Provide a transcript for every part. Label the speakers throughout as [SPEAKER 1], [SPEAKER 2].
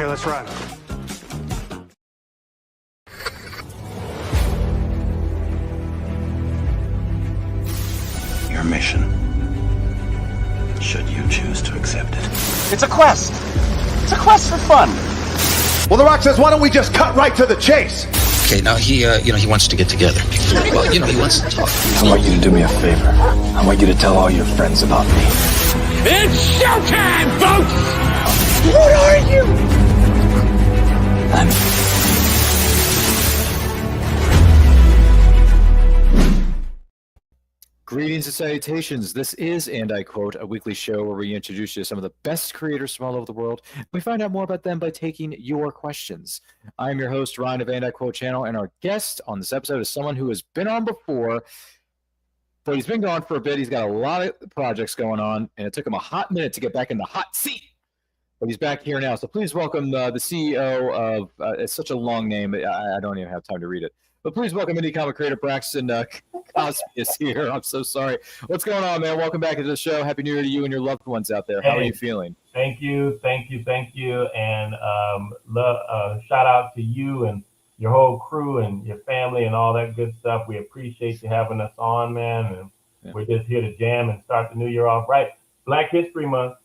[SPEAKER 1] Okay, let's run.
[SPEAKER 2] Your mission, should you choose to accept it.
[SPEAKER 3] It's a quest. It's a quest for fun.
[SPEAKER 4] Well, The Rock says, why don't we just cut right to the chase?
[SPEAKER 2] Okay, now he wants to get together. Well, he wants to talk.
[SPEAKER 5] I want you to do me a favor. I want you to tell all your friends about me.
[SPEAKER 6] It's showtime, folks!
[SPEAKER 4] What are you?
[SPEAKER 7] Greetings and salutations. This is, and I quote, a weekly show where we introduce you to some of the best creators from all over the world. We find out more about them by taking your questions. I'm your host, Ryan of And I Quote Channel, and our guest on this episode is someone who has been on before, but he's been gone for a bit. He's got a lot of projects going on, and it took him a hot minute to get back in the hot seat. But he's back here now. So please welcome the CEO of, it's such a long name, I don't even have time to read it. But please welcome indie comic creator Braxton Cosby is here. I'm so sorry. What's going on, man? Welcome back to the show. Happy New Year to you and your loved ones out there. How are you feeling?
[SPEAKER 8] Thank you. And shout out to you and your whole crew and your family and all that good stuff. We appreciate you having us on, man. And We're just here to jam and start the new year off right. Black History Month.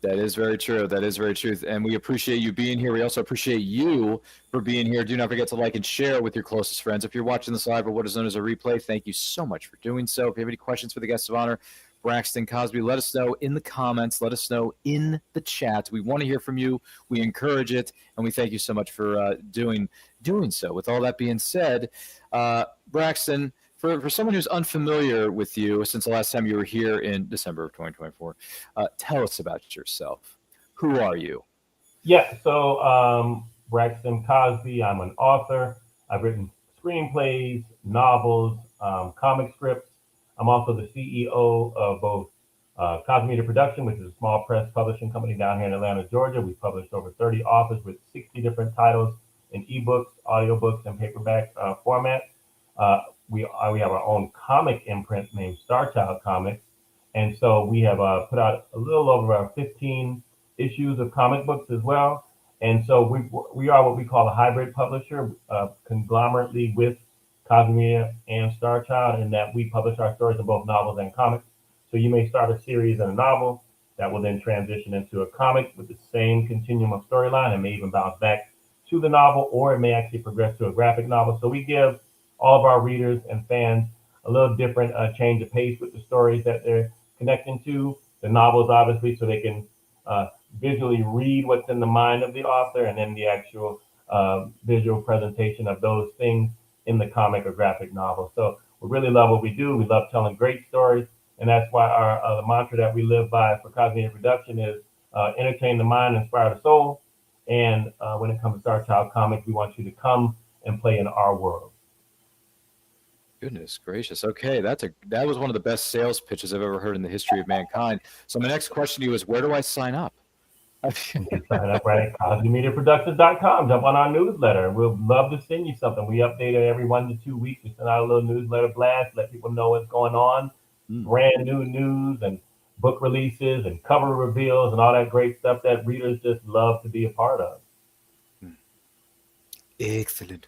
[SPEAKER 7] That is very true. That is very true. And we appreciate you being here. We also appreciate you for being here. Do not forget to like and share with your closest friends. If you're watching this live or what is known as a replay, thank you so much for doing so. If you have any questions for the guest of honor, Braxton Cosby, let us know in the comments. Let us know in the chat. We want to hear from you. We encourage it. And we thank you so much for doing so. With all that being said, Braxton, For someone who's unfamiliar with you since the last time you were here in December of 2024, tell us about yourself. Who are you?
[SPEAKER 8] Yeah, so Braxton Cosby, I'm an author. I've written screenplays, novels, comic scripts. I'm also the CEO of both Cosby Media Production, which is a small press publishing company down here in Atlanta, Georgia. We've published over 30 authors with 60 different titles in ebooks, audiobooks, and paperback format. We have our own comic imprint named Star Child Comics. And so we have put out a little over 15 issues of comic books as well. And so we are what we call a hybrid publisher, conglomerately with Cosby Media and Star Child, in that we publish our stories in both novels and comics. So you may start a series in a novel that will then transition into a comic with the same continuum of storyline and may even bounce back to the novel, or it may actually progress to a graphic novel. So we give all of our readers and fans a little different change of pace with the stories that they're connecting to. The novels, obviously, so they can visually read what's in the mind of the author, and then the actual visual presentation of those things in the comic or graphic novel. So we really love what we do. We love telling great stories, and that's why our the mantra that we live by for Cosby Media Production is entertain the mind, inspire the soul. And when it comes to Star Child Comics, we want you to come and play in our world.
[SPEAKER 7] Goodness gracious. Okay, that was one of the best sales pitches I've ever heard in the history of mankind. So my next question to you is, where do I sign up?
[SPEAKER 8] You can sign up right at CosbyMediaProductions.com. Jump on our newsletter. We'll love to send you something. We update it every 1 to 2 weeks. We send out a little newsletter blast, let people know what's going on, brand new news and book releases and cover reveals and all that great stuff that readers just love to be a part of.
[SPEAKER 7] Excellent.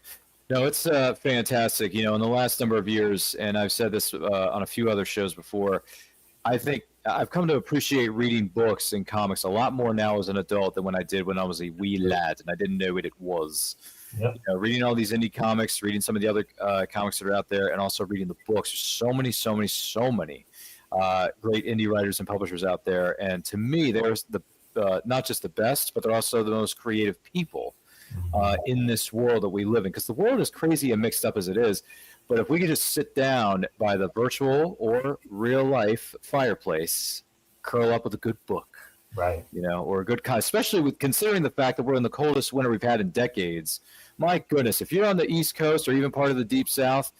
[SPEAKER 7] No, it's fantastic. You know, in the last number of years, and I've said this on a few other shows before, I think I've come to appreciate reading books and comics a lot more now as an adult than when I did when I was a wee lad and I didn't know what it was.
[SPEAKER 8] Yep.
[SPEAKER 7] You know, reading all these indie comics, reading some of the other comics that are out there, and also reading the books. There's so many great indie writers and publishers out there. And to me, there's the not just the best, but they're also the most creative people in this world that we live in, because the world is crazy and mixed up as it is. But if we could just sit down by the virtual or real life fireplace, curl up with a good book,
[SPEAKER 8] right?
[SPEAKER 7] You know, or a good especially with considering the fact that we're in the coldest winter we've had in decades. My goodness, if you're on the East Coast or even part of the Deep South,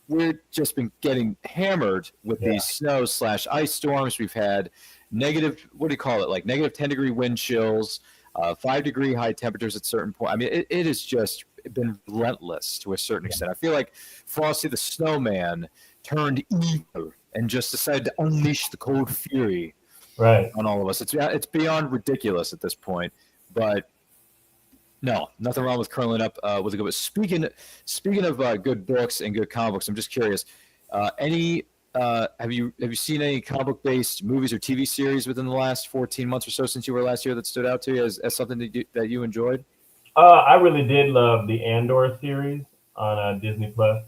[SPEAKER 7] we've just been getting hammered with these snow/ice storms. We've had negative, what do you call it? Like negative 10-degree wind chills. 5-degree high temperatures at certain point. I mean, it has just been relentless to a certain extent. I feel like Frosty the Snowman turned evil and just decided to unleash the cold fury
[SPEAKER 8] on
[SPEAKER 7] all of us. It's beyond ridiculous at this point. But no, nothing wrong with curling up with a good book. Speaking of good books and good comic books, I'm just curious. Have you seen any comic book based movies or TV series within the last 14 months or so since you were last year that stood out to you as something that you enjoyed?
[SPEAKER 8] I really did love the Andor series on Disney Plus,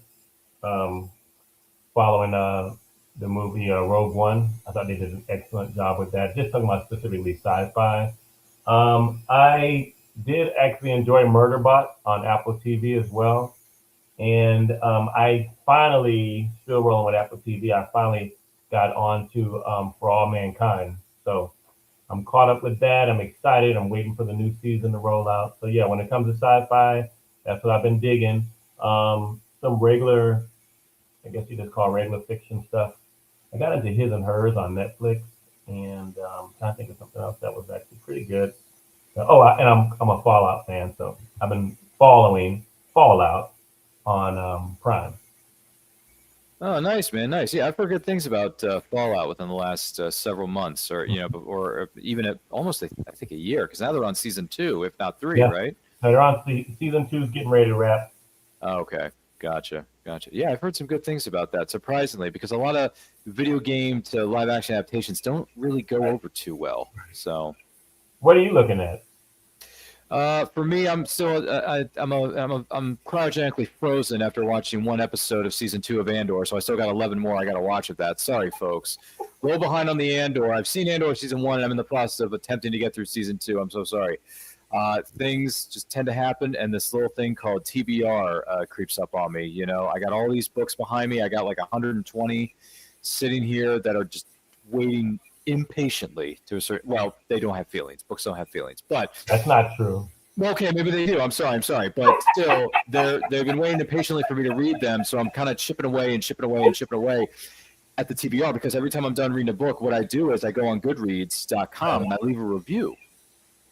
[SPEAKER 8] following the movie Rogue One. I thought they did an excellent job with that. Just talking about specifically sci-fi. I did actually enjoy Murderbot on Apple TV as well. And I finally, still rolling with Apple TV, I finally got on to For All Mankind. So I'm caught up with that. I'm excited. I'm waiting for the new season to roll out. So yeah, when it comes to sci-fi, that's what I've been digging. Some regular, I guess you just call regular fiction stuff. I got into His and Hers on Netflix, and trying to think of something else that was actually pretty good. And I'm a Fallout fan, so I've been following Fallout on Prime.
[SPEAKER 7] Oh, nice, man, nice. Yeah, I've heard good things about Fallout within the last several months, or or even almost I think a year, because now they're on season 2, if not 3,
[SPEAKER 8] Yeah.
[SPEAKER 7] right?
[SPEAKER 8] So they're on season 2 is getting ready to wrap.
[SPEAKER 7] Oh, okay, gotcha. Yeah, I've heard some good things about that, surprisingly, because a lot of video game to live action adaptations don't really go over too well. So,
[SPEAKER 8] What are you looking at?
[SPEAKER 7] for me, I'm still I'm cryogenically frozen after watching one episode of season 2 of Andor, so I still got 11 more I got to watch of that. Sorry, folks. Roll behind on the Andor. I've seen Andor season 1, and I'm in the process of attempting to get through season 2. I'm so sorry. Things just tend to happen, and this little thing called TBR creeps up on me. I got all these books behind me. I got like 120 sitting here that are just waiting impatiently to a certain. Well, they don't have feelings. Books don't have feelings, but
[SPEAKER 8] That's not true.
[SPEAKER 7] well, okay, maybe they do. I'm sorry, but still, they've been waiting impatiently for me to read them. So I'm kind of chipping away at the TBR, because every time I'm done reading a book, what I do is I go on Goodreads.com and I leave a review,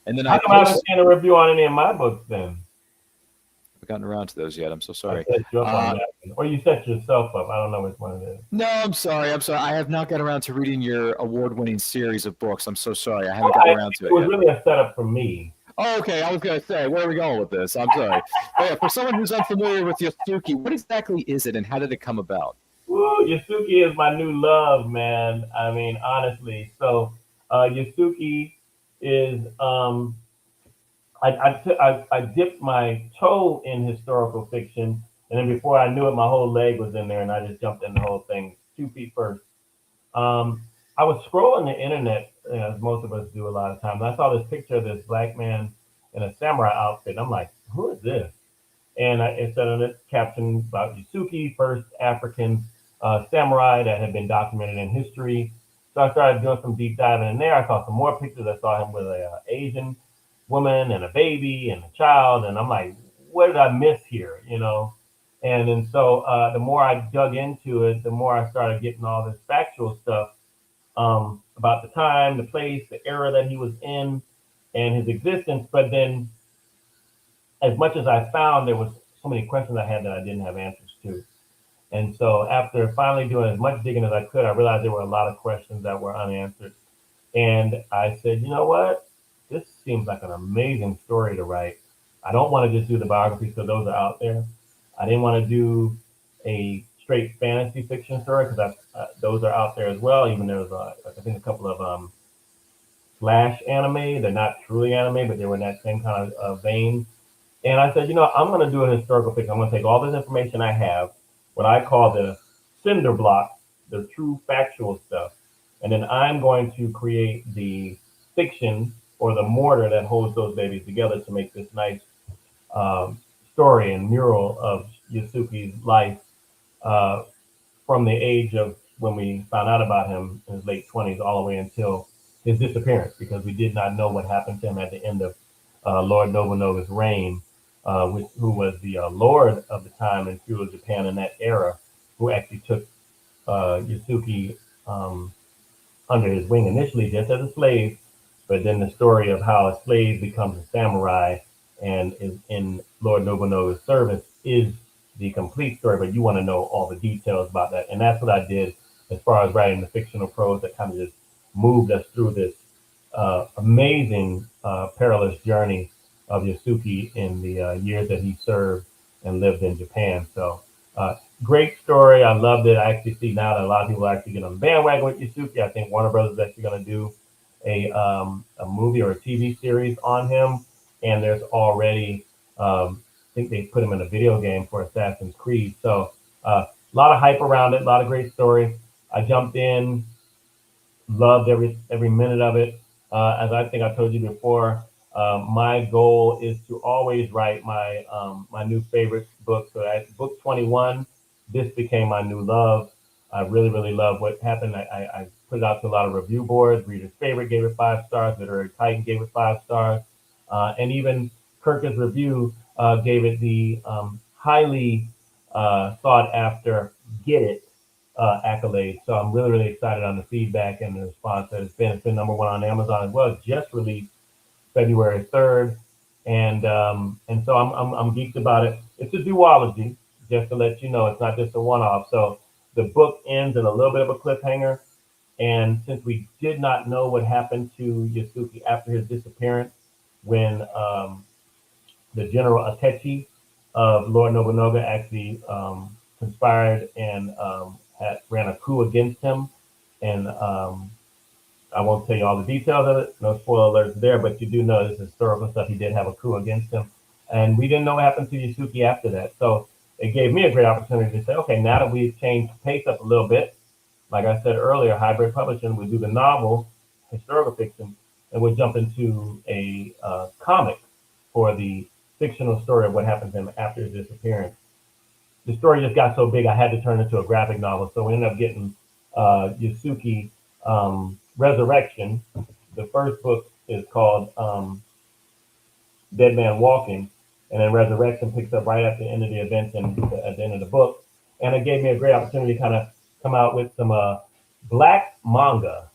[SPEAKER 7] and then
[SPEAKER 8] How come I haven't seen a review on any of my books then?
[SPEAKER 7] I've gotten around to those yet. I'm so sorry.
[SPEAKER 8] I set you up on that. Or you set yourself up. I don't know which one it is.
[SPEAKER 7] No, I'm sorry. I have not got around to reading your award-winning series of books. I'm so sorry. I haven't gotten around to it
[SPEAKER 8] It was
[SPEAKER 7] yet.
[SPEAKER 8] really a setup for me.
[SPEAKER 7] Oh, okay. I was going to say, where are we going with this? I'm sorry. But yeah, for someone who's unfamiliar with Yasuke, what exactly is it, and how did it come about?
[SPEAKER 8] Woo, Yasuke is my new love, man. I mean, honestly. So Yasuke is I dipped my toe in historical fiction, and then before I knew it, my whole leg was in there, and I just jumped in the whole thing 2 feet first. I was scrolling the internet, as most of us do a lot of times. I saw this picture of this black man in a samurai outfit. I'm like, who is this? And it said on its caption about Yasuke, first African samurai that had been documented in history. So I started doing some deep diving in there. I saw some more pictures. I saw him with an Asian woman and a baby and a child. And I'm like, what did I miss here? And then so the more I dug into it, the more I started getting all this factual stuff about the time, the place, the era that he was in, and his existence. But then, as much as I found, there was so many questions I had that I didn't have answers to. And so after finally doing as much digging as I could, I realized there were a lot of questions that were unanswered. And I said, you know what? This seems like an amazing story to write. I don't want to just do the biography, so those are out there. I didn't want to do a straight fantasy fiction story, because those are out there as well. Even there's, I think, a couple of Flash anime. They're not truly anime, but they were in that same kind of vein. And I said, I'm going to do a historical fiction. I'm going to take all this information I have, what I call the cinder blocks, the true factual stuff, and then I'm going to create the fiction or the mortar that holds those babies together to make this nice story and mural of Yasuke's life from the age of when we found out about him in his late 20s all the way until his disappearance, because we did not know what happened to him at the end of Lord Nobunaga's reign, who was the lord of the time in feudal Japan in that era, who actually took Yasuke under his wing initially just as a slave, but then the story of how a slave becomes a samurai and is in Lord Nobunaga's service is the complete story, but you want to know all the details about that. And that's what I did as far as writing the fictional prose that kind of just moved us through this amazing perilous journey of Yasuke in the years that he served and lived in Japan. So great story. I loved it. I actually see now that a lot of people are actually getting on the bandwagon with Yasuke. I think Warner Brothers is actually going to do a movie or a TV series on him. And there's already, I think they put him in a video game for Assassin's Creed. So a lot of hype around it, a lot of great story. I jumped in, loved every minute of it. As I think I told you before, my goal is to always write my new favorite book. So at book 21, this became my new love. I really, really love what happened. I put it out to a lot of review boards. Reader's Favorite gave it 5 stars. Literary Titan gave it 5 stars. And even Kirkus Review gave it the highly sought after Get It accolade. So I'm really, really excited on the feedback and the response that it's been. It's been #1 on Amazon as well. It just released February 3rd. And so I'm geeked about it. It's a duology, just to let you know. It's not just a one-off. So the book ends in a little bit of a cliffhanger. And since we did not know what happened to Yasuke after his disappearance, when the General Atechi of Lord Nobunaga actually conspired and ran a coup against him. And I won't tell you all the details of it. No spoiler alerts there, but you do know this historical stuff. He did have a coup against him. And we didn't know what happened to Yasuke after that. So it gave me a great opportunity to say, okay, now that we've changed the pace up a little bit, like I said earlier, hybrid publishing, we do the novel, historical fiction, and we'll jump into a comic for the fictional story of what happened to him after his disappearance. The story just got so big, I had to turn it into a graphic novel. So we ended up getting Yasuke Resurrection. The first book is called Dead Man Walking, and then Resurrection picks up right at the end of the events and at the end of the book. And it gave me a great opportunity to kind of come out with some black manga,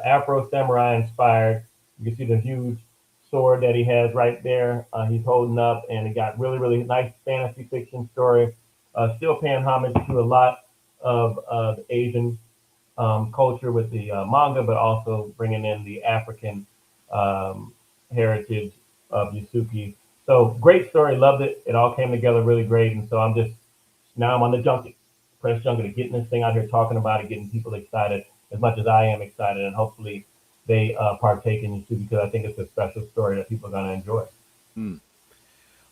[SPEAKER 8] Afro Samurai inspired. You can see the huge sword that he has right there. He's holding up, and it got really, really nice fantasy fiction story. Still paying homage to a lot of the Asian culture with the manga, but also bringing in the African heritage of Yasuke. So great story, loved it. It all came together really great, and so now I'm on the junket, press junket, of getting this thing out here, talking about it, getting people excited as much as I am excited, and hopefully they partake in Yasuke, because I think it's a special story that people are going to enjoy.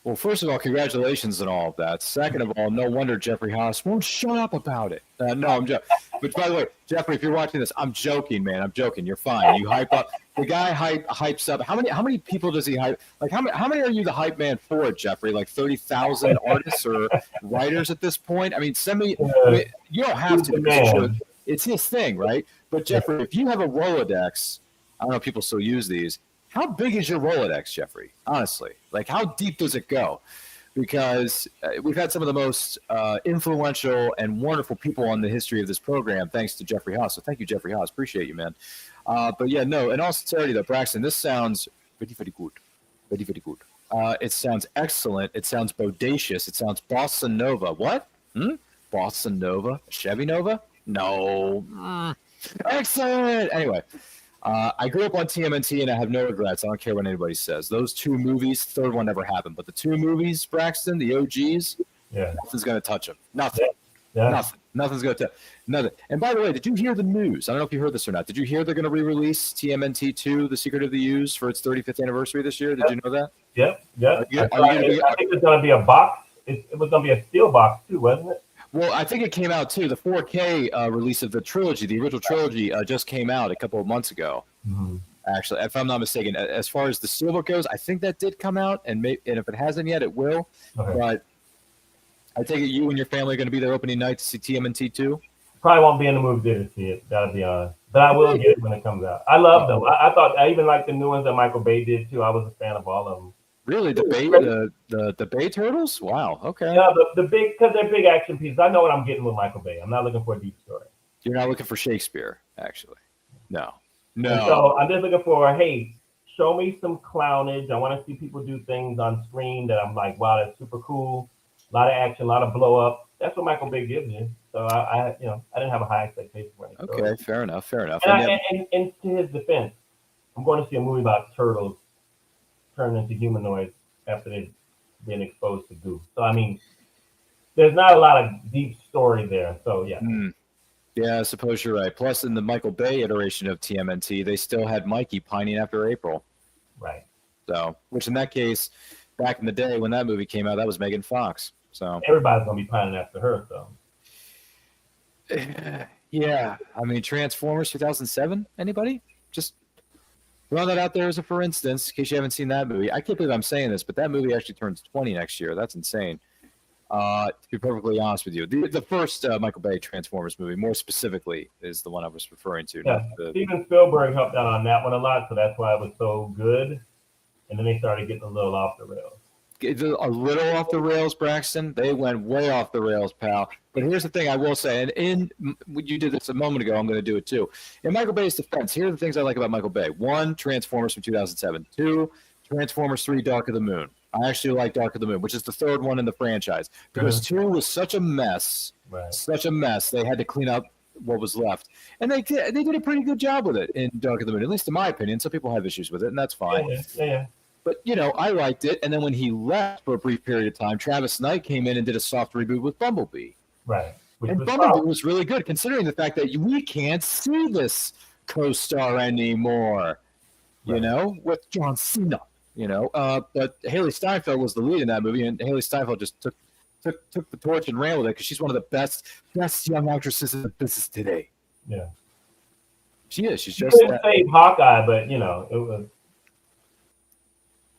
[SPEAKER 7] Well, first of all, congratulations on all of that. Second of all, no wonder Jeffrey Haas won't shut up about it. No, I'm joking. But by the way, Jeffrey, if you're watching this, I'm joking, man. I'm joking. You're fine. You hype up. The guy hypes up. How many people does he hype? Like how many are you the hype man for, Jeffrey? Like 30,000 artists or writers at this point? I mean, send me. I mean, you don't have to. Because it's his thing, right? But Jeffrey, if you have a Rolodex, I don't know if people still use these. How big is your Rolodex, Jeffrey? Honestly, like how deep does it go? Because we've had some of the most influential and wonderful people on the history of this program, thanks to Jeffrey Haas. So thank you, Jeffrey Haas. Appreciate you, man. But yeah, no, in all sincerity, though, Braxton, this sounds very, very good. Very, very good. It sounds excellent. It sounds bodacious. It sounds bossa nova. What? Bossa nova? Chevy Nova? No. Excellent. Anyway. I grew up on TMNT and I have no regrets. I don't care what anybody says. Those 2 movies, third one never happened, but the 2 movies, Braxton, the OGs, nothing's going to touch them. Nothing. Nothing. Nothing's going to touch. Nothing. And by the way, did you hear the news? I don't know if you heard this or not. Did you hear they're going to re-release TMNT 2, The Secret of the Ooze, for its 35th anniversary this year? Did you know that?
[SPEAKER 8] Yep. I think it's going to be a box. It was going to be a steel box too, wasn't it?
[SPEAKER 7] Well, I think it came out too. The 4K release of the trilogy, the original trilogy, just came out a couple of months ago. Actually, if I'm not mistaken, as far as the steelbook goes, I think that did come out, and if it hasn't yet, it will. Okay. But I take it you and your family are going to be there opening night to see TMNT 2?
[SPEAKER 8] Probably won't be in the movie theater to see it. That'll be honest, but I will get it when it comes out. I love them. I thought I even like the new ones that Michael Bay did too. I was a fan of all of them.
[SPEAKER 7] Really, the Bay Turtles? Wow. Okay.
[SPEAKER 8] Yeah, the big, because they're big action pieces. I know what I'm getting with Michael Bay. I'm not looking for a deep story.
[SPEAKER 7] You're not looking for Shakespeare, actually. No.
[SPEAKER 8] And so I'm just looking for, hey, show me some clownage. I want to see people do things on screen that I'm like, wow, that's super cool. A lot of action, a lot of blow up. That's what Michael Bay gives you. So I didn't have a high expectation for it.
[SPEAKER 7] Okay, fair enough.
[SPEAKER 8] And to his defense, I'm going to see a movie about turtles turned into humanoids after they've been exposed to goo. So I mean, there's not a lot of deep story there. So yeah.
[SPEAKER 7] Yeah, I suppose you're right. Plus, in the Michael Bay iteration of TMNT, they still had Mikey pining after April.
[SPEAKER 8] Right.
[SPEAKER 7] So, which in that case, back in the day when that movie came out, that was Megan Fox. So
[SPEAKER 8] everybody's gonna be pining after her. So
[SPEAKER 7] yeah, I mean, Transformers 2007. Anybody? Just throw that out there as a for instance, in case you haven't seen that movie. I can't believe I'm saying this, but that movie actually turns 20 next year. That's insane. To be perfectly honest with you, the first Michael Bay Transformers movie, more specifically, is the one I was referring to.
[SPEAKER 8] yeah, Steven Spielberg helped out on that one a lot, so that's why it was so good. And then they started getting a little off the rails.
[SPEAKER 7] A little off the rails, Braxton. They went way off the rails, pal. But here's the thing I will say, and you did this a moment ago, I'm going to do it too. In Michael Bay's defense, here are the things I like about Michael Bay. 1, Transformers from 2007. 2, Transformers 3, Dark of the Moon. I actually like Dark of the Moon, which is the third one in the franchise. Because 2 was such a mess, such a mess, they had to clean up what was left. And they did a pretty good job with it in Dark of the Moon, at least in my opinion. Some people have issues with it, and that's fine.
[SPEAKER 8] Yeah.
[SPEAKER 7] But, you know, I liked it. And then when he left for a brief period of time, Travis Knight came in and did a soft reboot with Bumblebee.
[SPEAKER 8] Right.
[SPEAKER 7] And Bumblebee was really good, considering the fact that we can't see this co-star anymore, you know, with John Cena, you know. But Haley Steinfeld was the lead in that movie, and Haley Steinfeld just took the torch and ran with it because she's one of the best young actresses in the business today.
[SPEAKER 8] Yeah.
[SPEAKER 7] She is. She's
[SPEAKER 8] She
[SPEAKER 7] just
[SPEAKER 8] didn't save Hawkeye, but, you know, it was.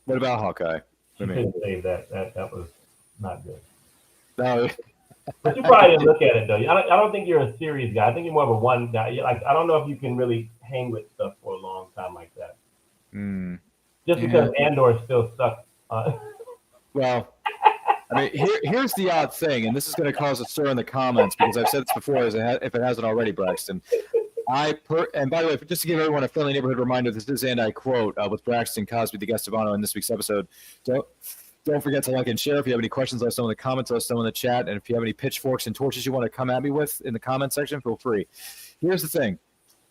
[SPEAKER 7] What about Hawkeye?
[SPEAKER 8] She couldn't save that. That was not good.
[SPEAKER 7] No.
[SPEAKER 8] But you probably didn't look at it, though. I don't think you're a series guy. I think you're more of a one guy. Like, I don't know if you can really hang with stuff for a long time like that. Just because Andor still sucks.
[SPEAKER 7] Well, I mean, here's the odd thing, and this is going to cause a stir in the comments because I've said this before, if it hasn't already, Braxton. And by the way, just to give everyone a friendly neighborhood reminder, this is, and I quote, with Braxton Cosby, the guest of honor in this week's episode. Don't forget to like and share. If you have any questions, let us know in the comments, let us know in the chat. And if you have any pitchforks and torches you want to come at me with in the comment section, feel free. Here's the thing.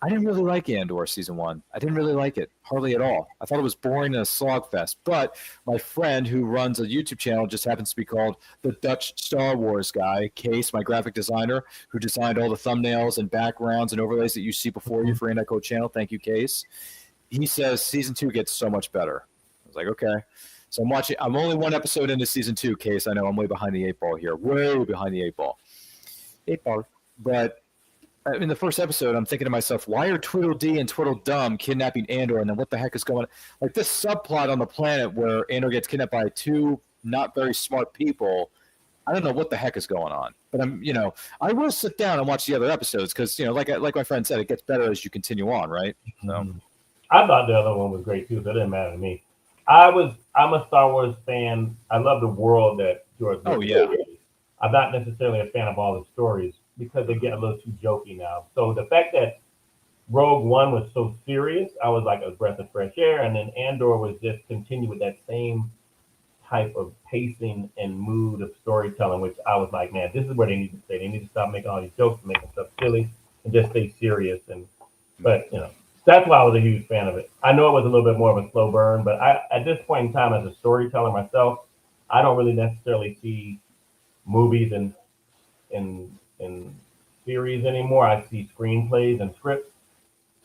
[SPEAKER 7] I didn't really like Andor season 1. I didn't really like it, hardly at all. I thought it was boring and a slogfest. But my friend who runs a YouTube channel just happens to be called the Dutch Star Wars guy, Case, my graphic designer, who designed all the thumbnails and backgrounds and overlays that you see before you for And I Quote channel. Thank you, Case. He says season 2 gets so much better. I was like, okay. So I'm only one episode into season 2, Case. I know I'm way behind the 8 ball here. Way behind the 8 ball. 8 ball. But in the first episode, I'm thinking to myself, why are Tweedledee and Tweedledum kidnapping Andor? And then what the heck is going on? Like this subplot on the planet where Andor gets kidnapped by 2 not very smart people. I don't know what the heck is going on. But I will sit down and watch the other episodes because, like my friend said, it gets better as you continue on, right? So.
[SPEAKER 8] I thought the other one was great too, so it didn't matter to me. I'm a Star Wars fan. I love the world that George Lucas created. I'm not necessarily a fan of all the stories because they get a little too jokey now. So the fact that Rogue One was so serious, I was like a breath of fresh air. And then Andor was just continue with that same type of pacing and mood of storytelling, which I was like, man, this is where they need to stay. They need to stop making all these jokes and making stuff silly and just stay serious. But that's why I was a huge fan of it. I know it was a little bit more of a slow burn, but at this point in time, as a storyteller myself, I don't really necessarily see movies and series anymore. I see screenplays and scripts.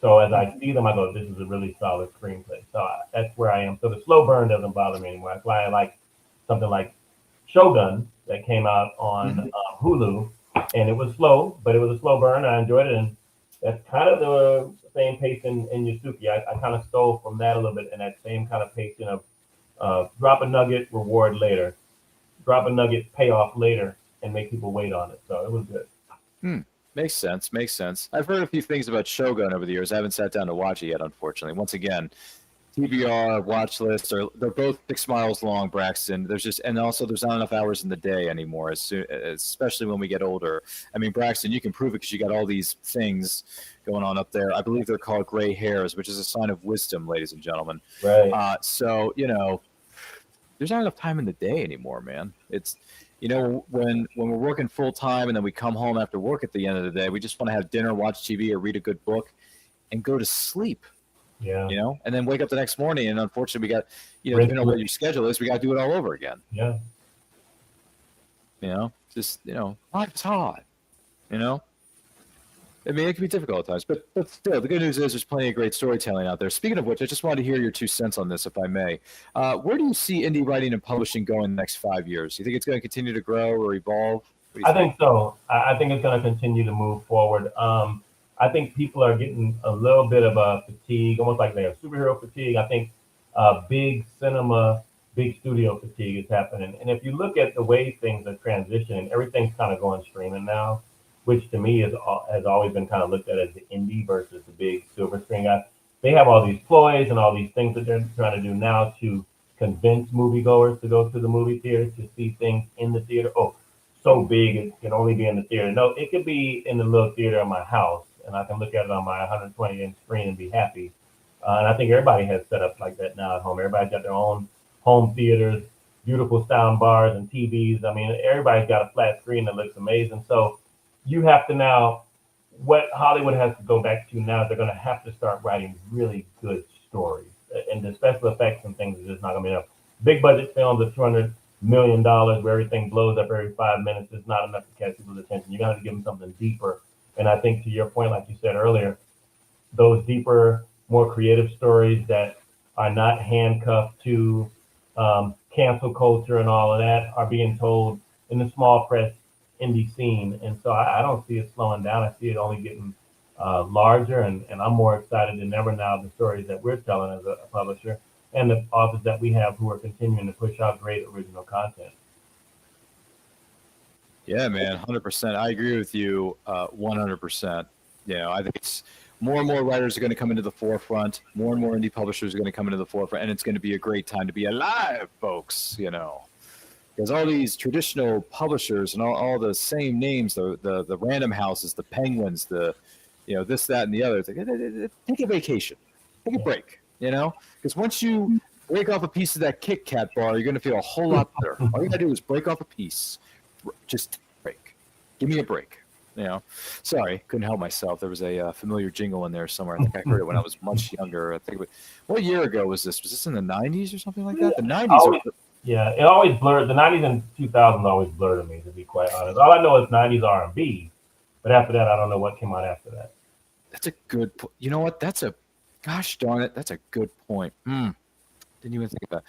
[SPEAKER 8] So as I see them, I go, this is a really solid screenplay. So that's where I am. So the slow burn doesn't bother me anymore. That's why I like something like Shogun that came out on Hulu, and it was slow, but it was a slow burn. I enjoyed it, and that's kind of the same pace in Yasuke. I kind of stole from that a little bit, and that same kind of pacing of drop a nugget, reward later, drop a nugget, payoff later, and make people wait on it. So it was good.
[SPEAKER 7] Makes sense. I've heard a few things about Shogun over the years. I haven't sat down to watch it yet, unfortunately. Once again, TBR, watch list, they're both 6 miles long, Braxton. And also there's not enough hours in the day anymore, especially when we get older. I mean, Braxton, you can prove it because you got all these things going on up there. I believe they're called gray hairs, which is a sign of wisdom, ladies and gentlemen.
[SPEAKER 8] Right.
[SPEAKER 7] So, there's not enough time in the day anymore, man. It's, when we're working full time and then we come home after work at the end of the day, we just want to have dinner, watch TV, or read a good book and go to sleep.
[SPEAKER 8] Yeah.
[SPEAKER 7] You know, and then wake up the next morning, and unfortunately, we got,
[SPEAKER 8] Rinse
[SPEAKER 7] depending on what your schedule is, we got to do it all over again.
[SPEAKER 8] Yeah.
[SPEAKER 7] Just life's hard. I mean, it can be difficult at times, but still, the good news is there's plenty of great storytelling out there. Speaking of which, I just wanted to hear your 2 cents on this, if I may. Where do you see indie writing and publishing going in the next 5 years? Do you think it's going to continue to grow or evolve?
[SPEAKER 8] I think so. I think it's going to continue to move forward. I think people are getting a little bit of a fatigue, almost like they have superhero fatigue. I think big cinema, big studio fatigue is happening. And if you look at the way things are transitioning, everything's kind of going streaming now, which to me has always been kind of looked at as the indie versus the big silver screen guys. They have all these ploys and all these things that they're trying to do now to convince moviegoers to go to the movie theater to see things in the theater. Oh, so big it can only be in the theater. No, it could be in the little theater in my house, and I can look at it on my 120-inch screen and be happy. And I think everybody has set up like that now at home. Everybody's got their own home theaters, beautiful sound bars and TVs. I mean, everybody's got a flat screen that looks amazing. So you have to now, what Hollywood has to go back to now, they're going to have to start writing really good stories. And the special effects and things are just not going to be enough. Big budget films of $200 million where everything blows up every 5 minutes is not enough to catch people's attention. You're going to have to give them something deeper. And I think to your point, like you said earlier, those deeper, more creative stories that are not handcuffed to cancel culture and all of that are being told in the small press indie scene. And so I don't see it slowing down. I see it only getting larger, and I'm more excited than ever now the stories that we're telling as a publisher and the authors that we have who are continuing to push out great original content.
[SPEAKER 7] Yeah, man, 100%. I agree with you 100%. I think it's more and more writers are going to come into the forefront. More and more indie publishers are going to come into the forefront, and it's going to be a great time to be alive, folks, Because all these traditional publishers and all the same names, the Random Houses, the Penguins, the this, that, and the other, take a vacation, take a break, because once you break off a piece of that Kit Kat bar, you're going to feel a whole lot better. All you got to do is break off a piece, just break. Give me a break. Sorry, couldn't help myself. There was a familiar jingle in there somewhere. I think I heard it when I was much younger. I think what year ago was this? Was this in the 90s or something like that? The 90s.
[SPEAKER 8] Yeah, it always blurred. The 90s and 2000s always blur to me, to be quite honest. All I know is 90s R&B, but after that, I don't know what came out after that.
[SPEAKER 7] That's a good. You know what? Gosh darn it, that's a good point. Didn't even think about.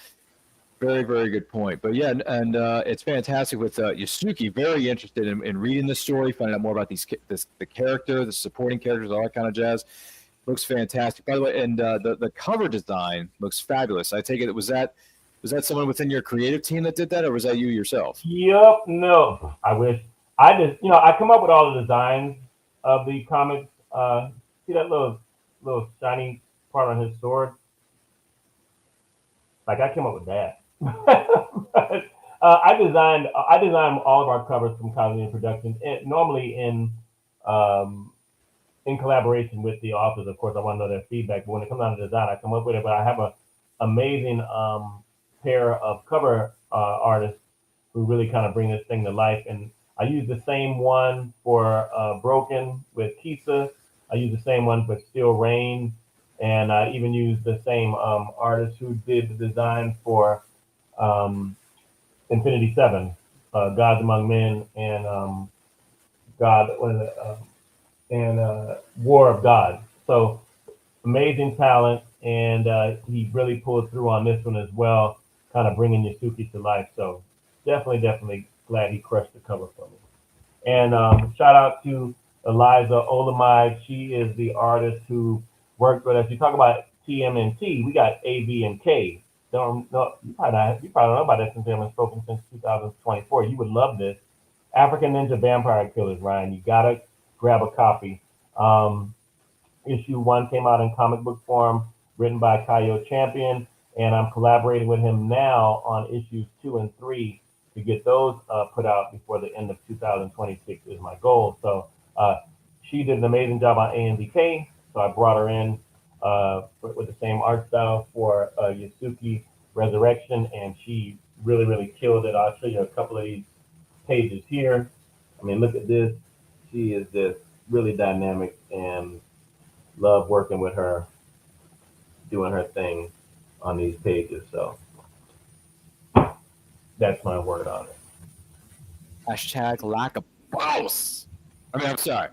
[SPEAKER 7] Very, very good point. But yeah, and it's fantastic with Yasuke. Very interested in reading the story, finding out more about the character, the supporting characters, all that kind of jazz. Looks fantastic. By the way, and the cover design looks fabulous. I take it was that someone within your creative team that did that, or was that you yourself?
[SPEAKER 8] Yep. No, I wish. I just, I come up with all the designs of the comics. See that little shiny part on his sword? Like, I came up with that. But, I designed all of our covers from Cosby Productions, normally in collaboration with the authors. Of course, I want to know their feedback. But when it comes down to design, I come up with it. But I have an amazing pair of cover artists who really kind of bring this thing to life. And I use the same one for Broken with Kisa. I use the same one for Still Rain. And I even use the same artist who did the design for Infinity 7, Gods Among Men, and War of God. So amazing talent, and he really pulled through on this one as well, kind of bringing Yasuke to life. So definitely glad he crushed the cover for me. And shout out to Eliza Olamide. She is the artist who worked with us. You talk about TMNT, we got AB and K. You probably don't know about this since they haven't spoken since 2024. You would love this. African Ninja Vampire Killers, Ryan. You gotta grab a copy. Issue 1 came out in comic book form, written by Kaio Champion, and I'm collaborating with him now on issues 2 and 3 to get those put out before the end of 2026 is my goal. So she did an amazing job on AMDK, so I brought her in with the same art style for Yasuke Resurrection, and she really killed it. I'll show you a couple of these pages here. I mean, look at this. She is just really dynamic, and love working with her. doing her thing on these pages. So that's my word on it.
[SPEAKER 7] Hashtag like a boss. I mean, I'm sorry.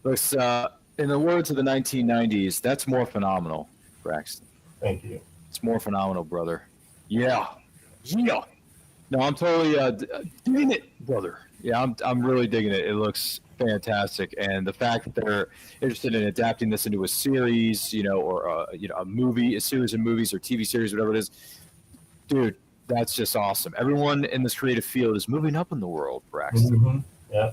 [SPEAKER 7] Looks, in the words of the 1990s, that's more phenomenal, Braxton.
[SPEAKER 8] Thank you.
[SPEAKER 7] It's more phenomenal, brother. Yeah. Yeah. No, I'm totally digging it, brother. Yeah, I'm really digging it. It looks fantastic, and the fact that they're interested in adapting this into a series, or a movie, a series of movies or TV series, whatever it is, dude, that's just awesome. Everyone in this creative field is moving up in the world, Braxton.
[SPEAKER 8] Mm-hmm. Yeah.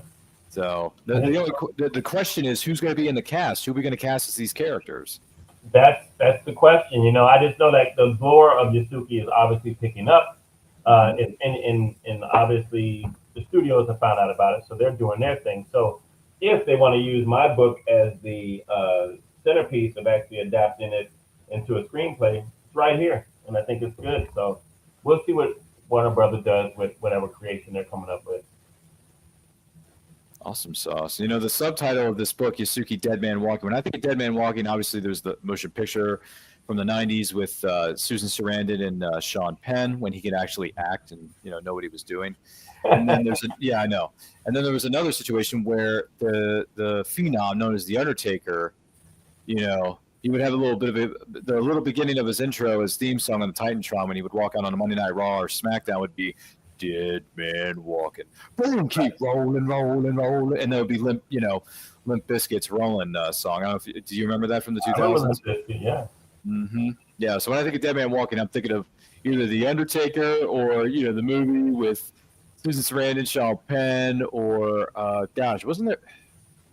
[SPEAKER 7] So the question is, who's going to be in the cast? Who are we going to cast as these characters?
[SPEAKER 8] That's the question. I just know that the lore of Yasuke is obviously picking up. And obviously the studios have found out about it, so they're doing their thing. So if they want to use my book as the centerpiece of actually adapting it into a screenplay, it's right here, and I think it's good. So we'll see what Warner Brothers does with whatever creation they're coming up with.
[SPEAKER 7] Awesome sauce. The subtitle of this book, Yasuke, Dead Man Walking. When I think of Dead Man Walking, obviously there's the motion picture from the 90s with Susan Sarandon and Sean Penn when he could actually act and know what he was doing. And then I know. And then there was another situation where the phenom known as the Undertaker, he would have a little bit of the little beginning of his intro, his theme song on the Titantron when he would walk out on a Monday Night Raw or SmackDown would be Dead Man Walking. Boom, keep rolling, and there would be Limp Bizkit's Rolling song. I don't know do you remember that from the 2000s?
[SPEAKER 8] Yeah.
[SPEAKER 7] Mm-hmm. Yeah. So when I think of Dead Man Walking, I'm thinking of either The Undertaker or the movie with Susan Sarandon, Sean Penn, or wasn't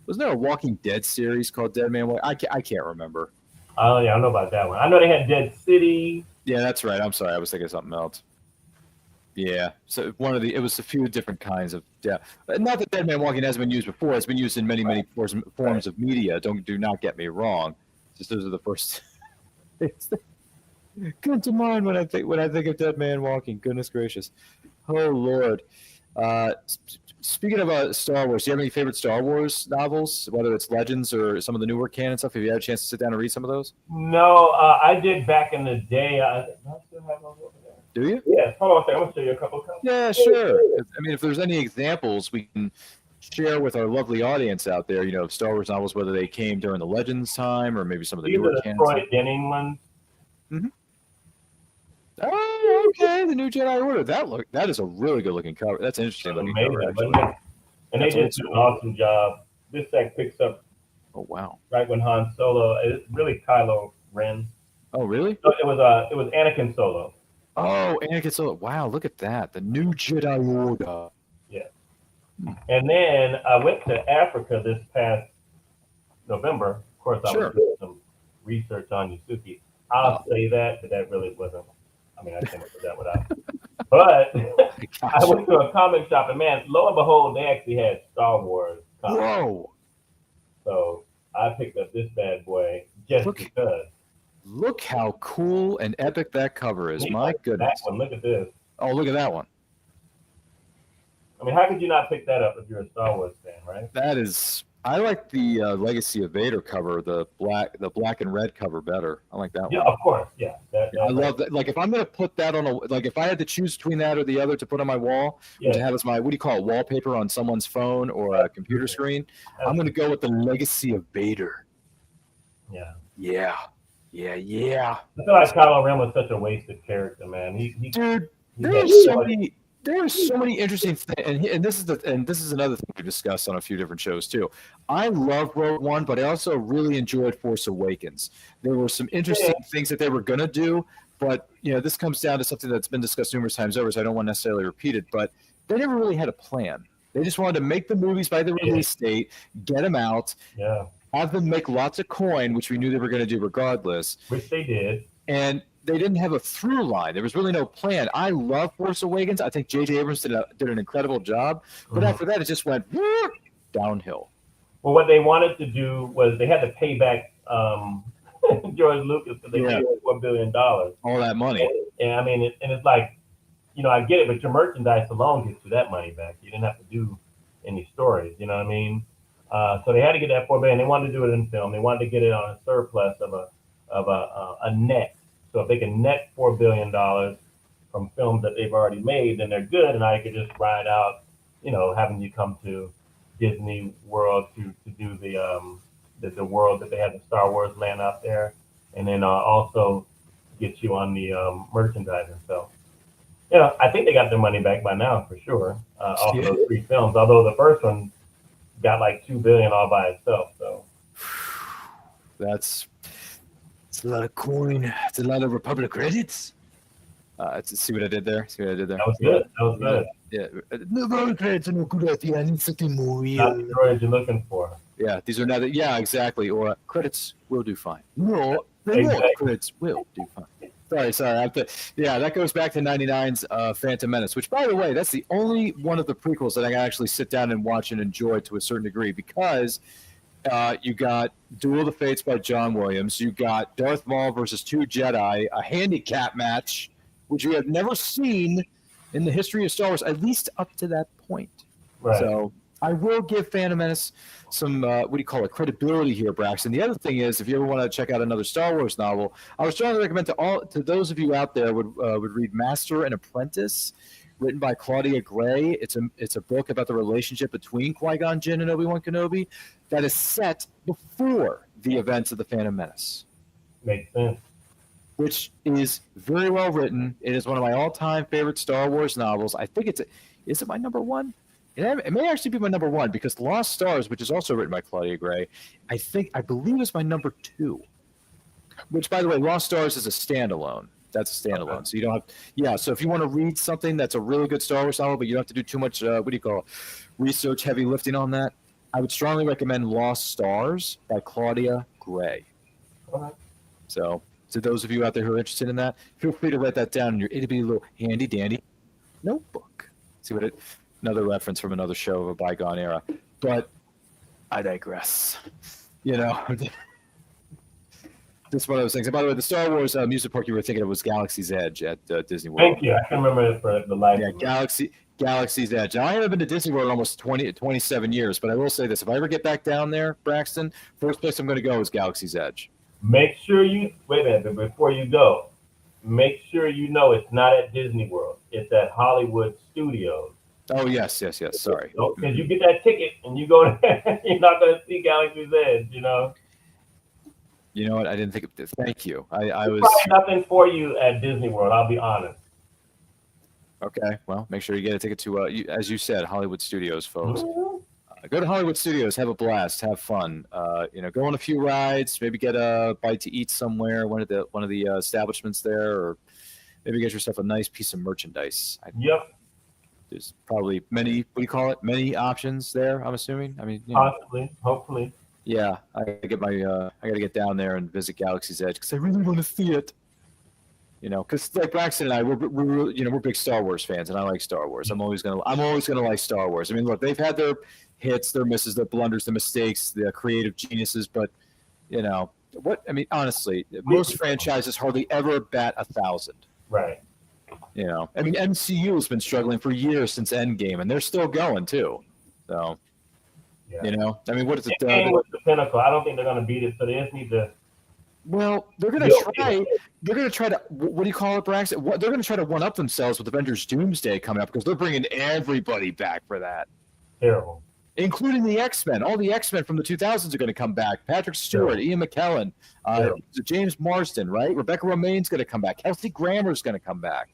[SPEAKER 7] there a Walking Dead series called Dead Man Walking? I can't remember.
[SPEAKER 8] Oh yeah, I know about that one. I know they had Dead City.
[SPEAKER 7] Yeah, that's right. I'm sorry, I was thinking of something else. Yeah. So it was a few different kinds of Not that Dead Man Walking hasn't been used before. It's been used in many forms of media. Do not get me wrong. Just those are the first. Come to mind when I think of Dead Man Walking. Goodness gracious, oh Lord! Speaking of Star Wars, do you have any favorite Star Wars novels, whether it's Legends or some of the newer canon stuff? Have you had a chance to sit down and read some of those?
[SPEAKER 8] No, I did back in the day. I still have those over there.
[SPEAKER 7] Do you?
[SPEAKER 8] Yeah. Hold on a second. I'm gonna show you a couple of copies.
[SPEAKER 7] Yeah, sure. I mean, if there's any examples we can share with our lovely audience out there, of Star Wars novels, whether they came during the Legends time or maybe some of the newer canon.
[SPEAKER 8] Troy Denning ones.
[SPEAKER 7] Mm-hmm. Oh, okay. The New Jedi Order. That is a really good looking cover. That's an interesting looking cover, actually.
[SPEAKER 8] And they did an awesome job. This set picks up.
[SPEAKER 7] Oh wow!
[SPEAKER 8] Right when Han Solo, it's really Kylo Ren.
[SPEAKER 7] Oh really?
[SPEAKER 8] So it was Anakin Solo.
[SPEAKER 7] Oh, Anakin Solo. Wow, look at that. The New Jedi Order.
[SPEAKER 8] Yeah. And then I went to Africa this past November. Of course, I was doing some research on Yasuke. I'll say that, but that really wasn't. I mean, I came up with that without. But I went to a comic shop, and man, lo and behold, they actually had Star Wars comics.
[SPEAKER 7] Whoa!
[SPEAKER 8] So I picked up this bad boy just because.
[SPEAKER 7] Look how cool and epic that cover is. My goodness.
[SPEAKER 8] That one, look at this.
[SPEAKER 7] Oh, look at that one.
[SPEAKER 8] I mean, how could you not pick that up if you're a Star Wars fan, right?
[SPEAKER 7] That is. I like the Legacy of Vader cover, the black and red cover better. I like that one.
[SPEAKER 8] Yeah, of course. Yeah.
[SPEAKER 7] I love that. Like if I'm gonna put that on if I had to choose between that or the other to put on my wall, to have as my wallpaper on someone's phone or a computer screen, I'm gonna go with the Legacy of Vader.
[SPEAKER 8] Yeah.
[SPEAKER 7] Yeah. Yeah. Yeah.
[SPEAKER 8] I feel like Kylo Ren was such a wasted character, man.
[SPEAKER 7] Dude, there are so many interesting things, and this is another thing we discussed on a few different shows too. I love Rogue One, but I also really enjoyed Force Awakens. There were some interesting things that they were gonna do, but this comes down to something that's been discussed numerous times over, so I don't want to necessarily repeat it. But they never really had a plan. They just wanted to make the movies by the release date, get them out, have them make lots of coin, which we knew they were going to do regardless.
[SPEAKER 8] Which they did.
[SPEAKER 7] And they didn't have a through line. There was really no plan. I love Force Awakens. I think J.J. Abrams did an incredible job. But after that, it just went downhill.
[SPEAKER 8] Well, what they wanted to do was they had to pay back George Lucas because they paid $4 billion.
[SPEAKER 7] All that money.
[SPEAKER 8] And I mean, and it's like, I get it, but your merchandise alone gets you that money back. You didn't have to do any stories. You know what I mean? So they had to get that $4 billion. They wanted to do it in film. They wanted to get it on a surplus of of a net. So if they can net $4 billion from films that they've already made, then they're good, and I could just ride out, having you come to Disney World to do the world that they have the Star Wars land out there, and then also get you on the merchandising. So, I think they got their money back by now for sure. Off of those 3 films, although the first one got like $2 billion all by itself. So
[SPEAKER 7] it's a lot of coin. It's a lot of Republic credits. See what I did there?
[SPEAKER 8] that was good. That was good.
[SPEAKER 7] Yeah. No credits are no good at the end. It's a movie.
[SPEAKER 8] Not the droids you're looking for.
[SPEAKER 7] Yeah, these are not. Yeah, exactly. Or credits will do fine. No,
[SPEAKER 8] Exactly.
[SPEAKER 7] credits will do fine. Sorry. That goes back to 99's Phantom Menace, which, by the way, that's the only one of the prequels that I can actually sit down and watch and enjoy to a certain degree, because you got Duel of the Fates by John Williams. You got Darth Maul versus 2 Jedi, a handicap match, which you have never seen in the history of Star Wars, at least up to that point.
[SPEAKER 8] Right.
[SPEAKER 7] So I will give Phantom Menace some, credibility here, Braxton. The other thing is, if you ever want to check out another Star Wars novel, I would strongly recommend to those of you out there would read Master and Apprentice, written by Claudia Gray. It's a book about the relationship between Qui-Gon Jinn and Obi-Wan Kenobi that is set before the events of the Phantom Menace.
[SPEAKER 8] Makes sense.
[SPEAKER 7] Which is very well written. It is one of my all-time favorite Star Wars novels. I think is it my number one? It may actually be my number one, because Lost Stars, which is also written by Claudia Gray, I believe is my number 2. Which, by the way, Lost Stars is a standalone. That's a standalone. Okay. So you don't have, so if you want to read something that's a really good Star Wars novel, but you don't have to do too much, research, heavy lifting on that, I would strongly recommend Lost Stars by Claudia Gray.
[SPEAKER 8] Okay.
[SPEAKER 7] So to those of you out there who are interested in that, feel free to write that down in your itty-bitty little handy-dandy notebook. See what another reference from another show of a bygone era. But I digress. Just one of those things. And by the way, the Star Wars music park you were thinking of was Galaxy's Edge at Disney World.
[SPEAKER 8] Thank you. I can remember it for the life.
[SPEAKER 7] Yeah, Galaxy's Edge. Now, I haven't been to Disney World in almost 27 years, but I will say this. If I ever get back down there, Braxton, first place I'm going to go is Galaxy's Edge.
[SPEAKER 8] Make sure wait a minute, before you go, make sure you know it's not at Disney World. It's at Hollywood Studios.
[SPEAKER 7] Oh, yes. Sorry.
[SPEAKER 8] Because you get that ticket and you go there, you're not going to see Galaxy's Edge,
[SPEAKER 7] You know what? I didn't think of this. Thank you. I was
[SPEAKER 8] probably nothing for you at Disney World, I'll be honest.
[SPEAKER 7] Okay. Well, make sure you get a ticket to, as you said, Hollywood Studios, folks. Go to Hollywood Studios, have a blast, have fun. Go on a few rides, maybe get a bite to eat somewhere, one of the establishments there, or maybe get yourself a nice piece of merchandise.
[SPEAKER 8] Yep.
[SPEAKER 7] There's probably many many options there, I'm assuming. I mean,
[SPEAKER 8] possibly, hopefully.
[SPEAKER 7] Yeah, I got to get down there and visit Galaxy's Edge because I really want to see it. Because like Braxton and I, we're big Star Wars fans, and I like Star Wars. I'm always gonna like Star Wars. I mean, look, they've had their hits, their misses, their blunders, their mistakes, their creative geniuses, but honestly, most franchises hardly ever bat 1,000.
[SPEAKER 8] Right.
[SPEAKER 7] MCU has been struggling for years since Endgame, and they're still going too. So, what is it?
[SPEAKER 8] Endgame was the pinnacle. I don't think they're going to beat it, so they just need to.
[SPEAKER 7] Well, they're going to try. They're going to try to. What do you call it, Braxton? They're going to try to one up themselves with Avengers: Doomsday coming up because they're bringing everybody back for that.
[SPEAKER 8] Terrible.
[SPEAKER 7] Including the X-Men. All the X-Men from the 2000s are going to come back. Patrick Stewart, Ian McKellen, James Marsden, right? Rebecca Romaine's going to come back. Kelsey Grammer's going to come back.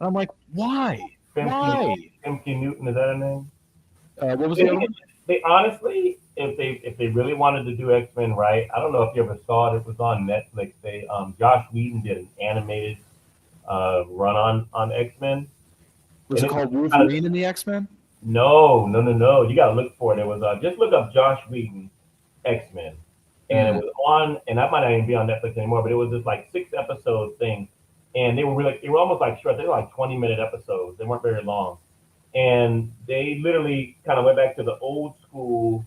[SPEAKER 7] And I'm like, why? Why?
[SPEAKER 8] Timothy Newton, is that her name?
[SPEAKER 7] What was the other one?
[SPEAKER 8] They honestly, if they really wanted to do X-Men right, I don't know if you ever saw it. It was on Netflix. Josh Whedon did an animated run on X-Men.
[SPEAKER 7] Was it called Wolverine in the X-Men?
[SPEAKER 8] No. You got to look for it. It was just look up Josh Whedon X-Men, and it was on. And that might not even be on Netflix anymore. But it was just like 6-episode thing, and they were almost like short. They were like 20-minute episodes. They weren't very long. And they literally kind of went back to the old school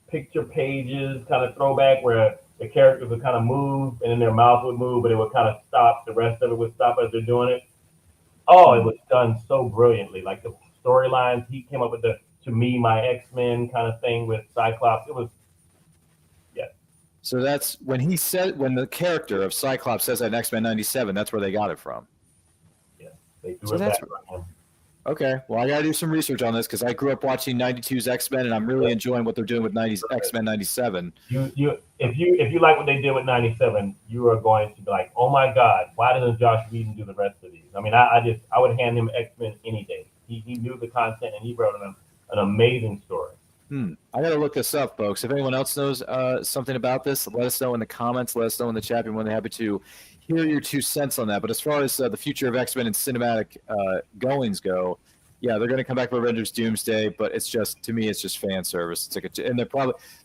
[SPEAKER 8] picture pages kind of throwback where the characters would kind of move and then their mouth would move, but it would kind of stop. The rest of it would stop as they're doing it. Oh, it was done so brilliantly. Like the storylines, he came up with the "To Me, My X-Men" kind of thing with Cyclops. It was,
[SPEAKER 7] So that's when the character of Cyclops says that in X-Men 97, that's where they got it from.
[SPEAKER 8] Yeah, they threw
[SPEAKER 7] So
[SPEAKER 8] it
[SPEAKER 7] that's
[SPEAKER 8] back on him.
[SPEAKER 7] okay. Well, I got to do some research on this because I grew up watching 92's X-Men, and I'm really enjoying what they're doing with 90's X-Men 97.
[SPEAKER 8] If you like what they did with 97, you are going to be like, oh my God, why doesn't Josh Whedon do the rest of these? I mean, I would hand him X-Men any day. He knew the content and he wrote an amazing story.
[SPEAKER 7] I got to look this up, folks. If anyone else knows something about this, let us know in the comments. Let us know in the chat. We're more than happy to hear your 2 cents on that. But as far as the future of X-Men and cinematic goings go, yeah, they're going to come back for Avengers Doomsday, but it's just, to me, it's just fan service. It's like and they're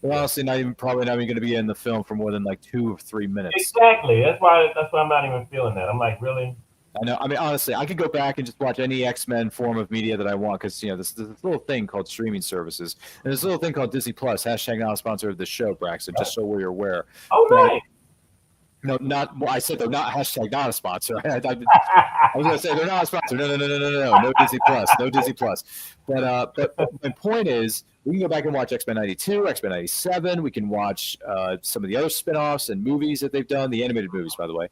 [SPEAKER 7] honestly probably not even going to be in the film for more than like 2 or 3 minutes.
[SPEAKER 8] Exactly. That's why I'm not even feeling that. I'm like, really?
[SPEAKER 7] I know. I mean, honestly, I could go back and just watch any X-Men form of media that I want because, this little thing called streaming services and this little thing called Disney Plus, hashtag not a sponsor of the show, Braxton, just so we're aware.
[SPEAKER 8] Oh, nice.
[SPEAKER 7] No, I said they're not hashtag not a sponsor. I was going to say they're not a sponsor. No Disney Plus, no Disney Plus. But my point is, we can go back and watch X-Men 92, X-Men 97. We can watch some of the other spinoffs and movies that they've done, the animated movies, by the way.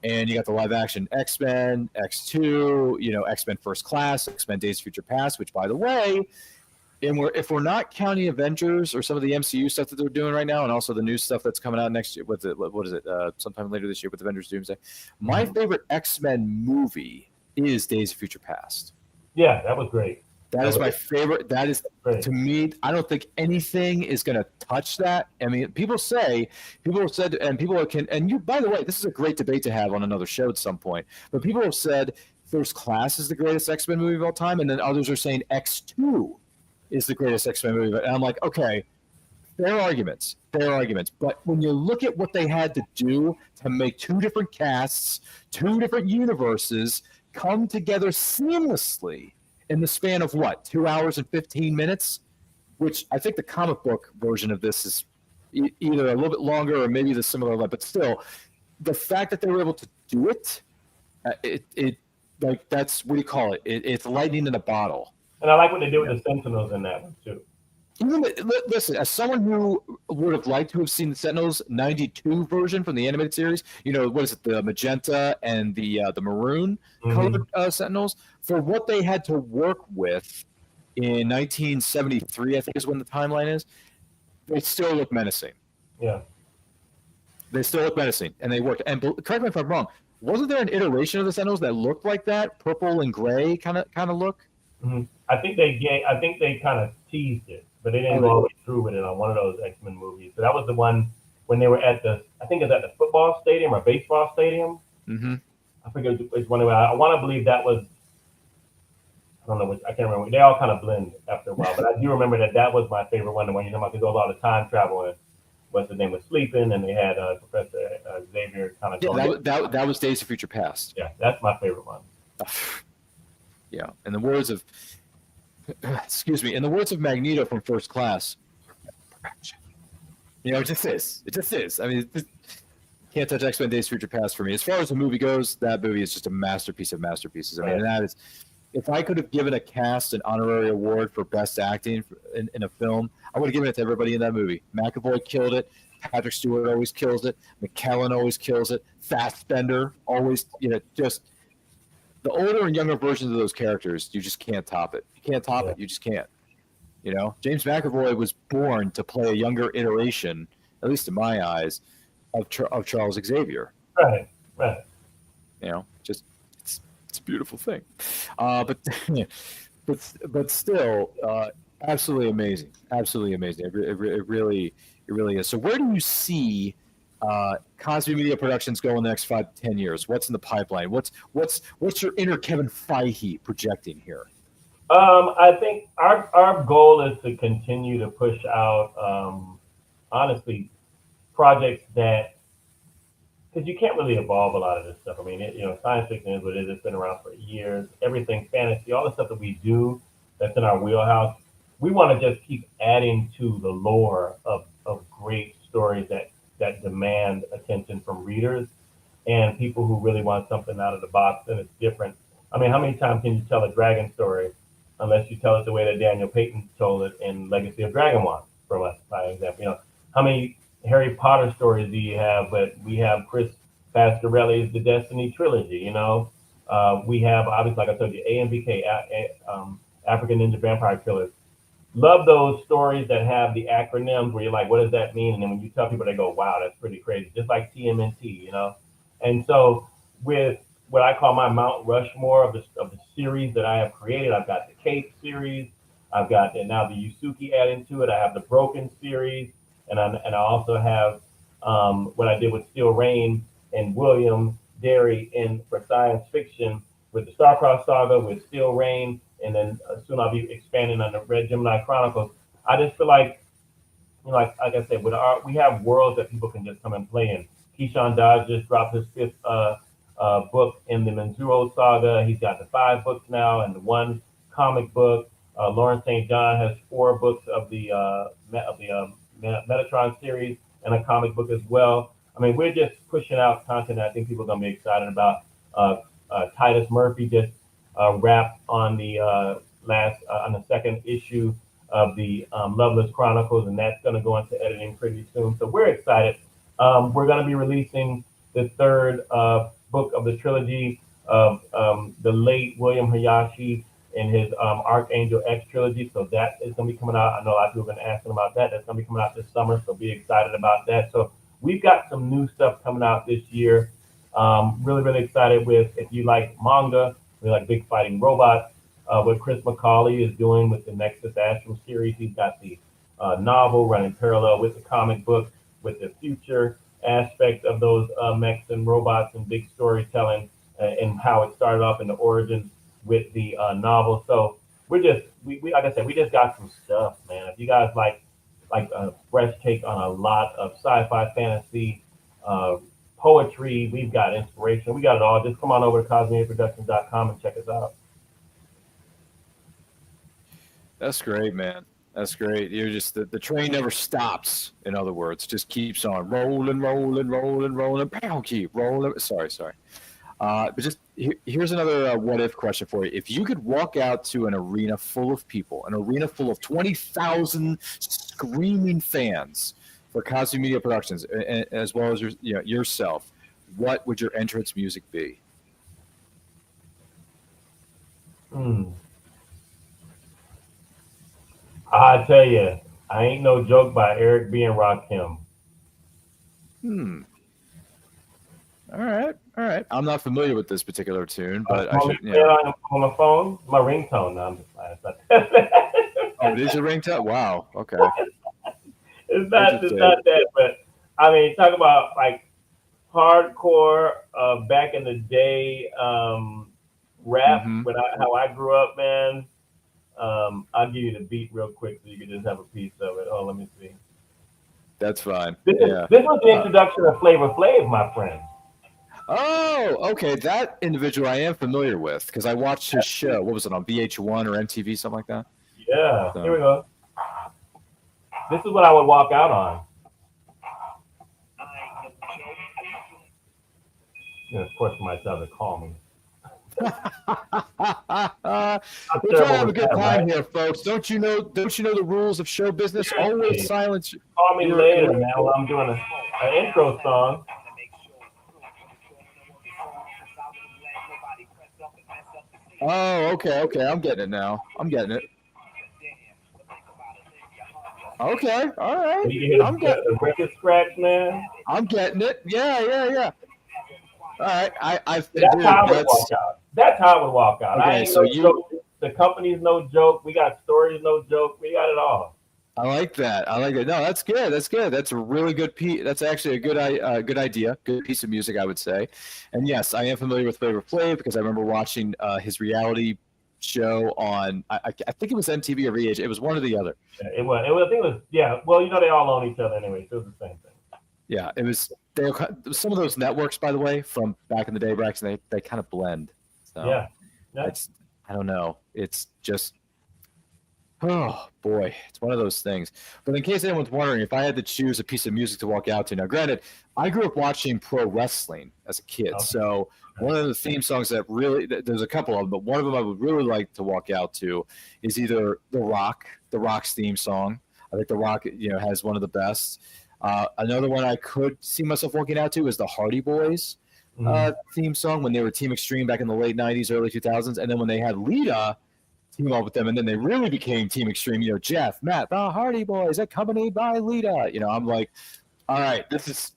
[SPEAKER 7] And you got the live action X-Men, X2, X-Men First Class, X-Men Days of Future Past, which, by the way, if we're not counting Avengers or some of the MCU stuff that they're doing right now, and also the new stuff that's coming out next year, what is it, sometime later this year with Avengers Doomsday, my favorite X-Men movie is Days of Future Past.
[SPEAKER 8] Yeah, that was great.
[SPEAKER 7] That is my favorite. That is, to me, I don't think anything is going to touch that. I mean, people have said, and people can, and you, by the way, this is a great debate to have on another show at some point, but people have said First Class is the greatest X-Men movie of all time, and then others are saying X2 is the greatest X-Men movie. And I'm like, okay, fair arguments. But when you look at what they had to do to make 2 different casts, 2 different universes come together seamlessly in the span of 2 hours and 15 minutes, which I think the comic book version of this is either a little bit longer or maybe the similar length, but still, the fact that they were able to do it, like, that's, what do you call it? It's lightning in a bottle.
[SPEAKER 8] And I like what they did with the Sentinels in that one too.
[SPEAKER 7] Listen, as someone who would have liked to have seen the Sentinels 92 version from the animated series, what is it, the magenta and the maroon colored Sentinels, for what they had to work with in 1973, I think is when the timeline is, they still look menacing.
[SPEAKER 8] Yeah.
[SPEAKER 7] They still look menacing, and they worked. And correct me if I'm wrong, wasn't there an iteration of the Sentinels that looked like that, purple and gray kind of look?
[SPEAKER 8] Mm-hmm. I think they kind of teased it, but they didn't go all the way through with it on one of those X-Men movies. So that was the one when they were at the football stadium or baseball stadium.
[SPEAKER 7] Mm-hmm.
[SPEAKER 8] I forget which one. I want to believe that was. I don't know which. I can't remember. They all kind of blend after a while, but I do remember that was my favorite one. The one you're talking about, because there was a lot of time travel and what's the name was sleeping, and they had Professor Xavier kind of.
[SPEAKER 7] Yeah, that was Days of Future Past.
[SPEAKER 8] Yeah, that's my favorite one.
[SPEAKER 7] Yeah, in the words of Magneto from First Class, it just is. I mean, can't touch X-Men Days of Future Past for me. As far as the movie goes, that movie is just a masterpiece of masterpieces. I mean, that is, if I could have given a cast an honorary award for best acting in a film, I would have given it to everybody in that movie. McAvoy killed it. Patrick Stewart always kills it. McKellen always kills it. Fassbender always, just the older and younger versions of those characters, you just can't top it. You can't top it. You just can't. James McAvoy was born to play a younger iteration, at least in my eyes, of Charles Xavier.
[SPEAKER 8] Right.
[SPEAKER 7] Just it's a beautiful thing. But still, absolutely amazing. Absolutely amazing. It really is. So where do you see Cosby Media Productions go in the next 5 to 10 years? What's in the pipeline? What's your inner Kevin Feige projecting here?
[SPEAKER 8] I think our goal is to continue to push out, honestly, projects that, because you can't really evolve a lot of this stuff. I mean, science fiction is what it is. It's been around for years. Everything fantasy, all the stuff that we do that's in our wheelhouse, we want to just keep adding to the lore of great stories that demand attention from readers and people who really want something out of the box and it's different. I mean, how many times can you tell a dragon story unless you tell it the way that Daniel Payton told it in Legacy of Dragonwan, from us, by example? How many Harry Potter stories do you have? But we have Chris Pasquarelli's The Destiny Trilogy. We have obviously, like I told you, AMVK, African Ninja Vampire Killers. Love those stories that have the acronyms where you're like, what does that mean? And then when you tell people, they go, wow, that's pretty crazy. Just like TMNT. And so with what I call my Mount Rushmore of the series that I have created, I've got the Cape series, I've got now the Yasuke added to it, I have the Broken series, and I also have what I did with Steel Rain and William Derry for science fiction with the Starcross Saga, with Steel Rain, and then soon I'll be expanding on the Red Gemini Chronicles. I just feel like, like I said, we have worlds that people can just come and play in. Keyshawn Dodge just dropped his 5th book in the Menzuro Saga. He's got the 5 books now and the 1 comic book. Lawrence St. John has 4 books of the Metatron series and a comic book as well. I mean, we're just pushing out content that I think people are going to be excited about. Titus Murphy just wrapped on the on the 2nd issue of the Loveless Chronicles, and that's going to go into editing pretty soon. So we're excited. We're going to be releasing the 3rd book of the trilogy of the late William Hayashi in his Archangel X trilogy. So that is going to be coming out. I know a lot of people have been asking about that. That's going to be coming out this summer, so be excited about that. So we've got some new stuff coming out this year. Really, really excited with, if you like manga, we like Big Fighting Robots, what Chris McCauley is doing with the Nexus Astral series. He's got the novel running parallel with the comic book, with the future aspect of those mechs and robots and big storytelling and how it started off in the origins with the novel. So we like I said, we just got some stuff, man. If you guys like a fresh take on a lot of sci-fi, fantasy, poetry, we've got inspiration, we got it all. Just come on over to CosmiaProductions.com and check us out.
[SPEAKER 7] That's great, man. That's great. You're just the train never stops. In other words, just keeps on rolling, rolling, rolling, rolling. Bam, keep rolling. Sorry. But just here's another what if question for you. If you could walk out to an arena full of people, an arena full of 20,000 screaming fans for Cosby Media Productions, as well as yourself, what would your entrance music be?
[SPEAKER 8] I tell you, I Ain't No Joke by Eric B. and Rakim.
[SPEAKER 7] All right. I'm not familiar with this particular tune, but I should.
[SPEAKER 8] On my phone, my ringtone. No, I'm just lying.
[SPEAKER 7] Oh, it is your ringtone? Wow. Okay.
[SPEAKER 8] It's not that, but I mean, talk about like hardcore back in the day rap. How I grew up, man. I'll give you the beat real quick so you can just have a piece of it. Oh, let me see.
[SPEAKER 7] That's fine.
[SPEAKER 8] This was the introduction of Flavor Flav, my friend.
[SPEAKER 7] Oh, okay. That individual I am familiar with because I watched his show. What was it, on VH1 or MTV, something like that?
[SPEAKER 8] Yeah. So. Here we go. This is what I would walk out on. Of course, myself to call me.
[SPEAKER 7] We're trying to have a good time here, folks. Don't you know the rules of show business? Always silence.
[SPEAKER 8] Call me later, man, while I'm doing an intro song.
[SPEAKER 7] Oh, okay. I'm getting it now. I'm getting it. Okay, all right.
[SPEAKER 8] I'm getting the record scratch, man.
[SPEAKER 7] I'm getting it. Yeah. All right,
[SPEAKER 8] That's how I would walk out. That's how I would walk out.
[SPEAKER 7] Okay,
[SPEAKER 8] I ain't no joke. The company's no joke. We got stories, no joke. We got it all.
[SPEAKER 7] I like that. No, that's good. That's a really good piece. That's actually a good idea. Good piece of music, I would say. And yes, I am familiar with Flavor Flav because I remember watching his reality show on. I think it was MTV or VH. It was one or the other.
[SPEAKER 8] Yeah, it was. I think it was. Yeah. Well, they all own each other anyway, so it was the same thing.
[SPEAKER 7] Yeah, it was. Some of those networks, by the way, from back in the day, Braxton, they kind of blend. So
[SPEAKER 8] yeah.
[SPEAKER 7] I don't know. It's just. Oh boy, it's one of those things. But in case anyone's wondering, if I had to choose a piece of music to walk out to, now granted, I grew up watching pro wrestling as a kid, so one of the theme songs that really, there's a couple of them, but one of them I would really like to walk out to is either The Rock's theme song. I think The Rock, has one of the best. Another one I could see myself working out to is the Hardy Boys theme song when they were Team Extreme back in the late 90s, early 2000s. And then when they had Lita team up with them, and then they really became Team Extreme, Jeff, Matt, the Hardy Boys, accompanied by Lita. I'm like, all right, this is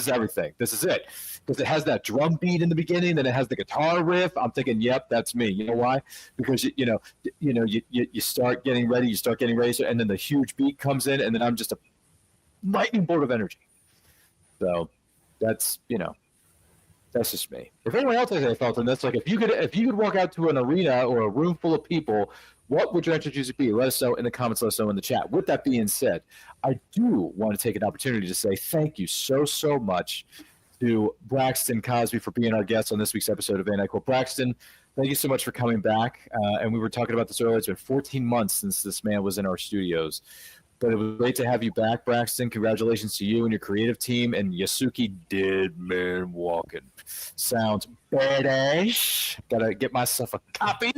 [SPEAKER 7] everything. This is it. Because it has that drum beat in the beginning, then it has the guitar riff. I'm thinking, yep, that's me. You know why? Because you start getting ready, and then the huge beat comes in, and then I'm just a lightning bolt of energy. So that's that's just me. If anyone else has any thoughts on this, like if you could walk out to an arena or a room full of people, what would your introduction be? Let us know in the comments. Let us know in the chat. With that being said, I do want to take an opportunity to say thank you so much to Braxton Cosby for being our guest on this week's episode of And I Quote. Braxton, thank you so much for coming back. And we were talking about this earlier. It's been 14 months since this man was in our studios. But it was great to have you back, Braxton. Congratulations to you and your creative team. And Yasuke, Dead Man Walking. Sounds badass. Gotta get myself a copy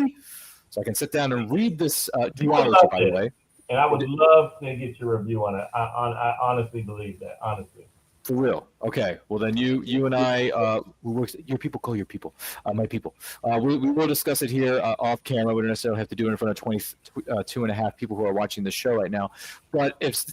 [SPEAKER 7] so I can sit down and read this duology, by the way.
[SPEAKER 8] And I would love to get your review on it. I honestly believe that, honestly.
[SPEAKER 7] For real. Okay. Well, then you and I, your people call your people, my people. We will discuss it here off camera. We don't necessarily have to do it in front of 22.5 people who are watching the show right now. But if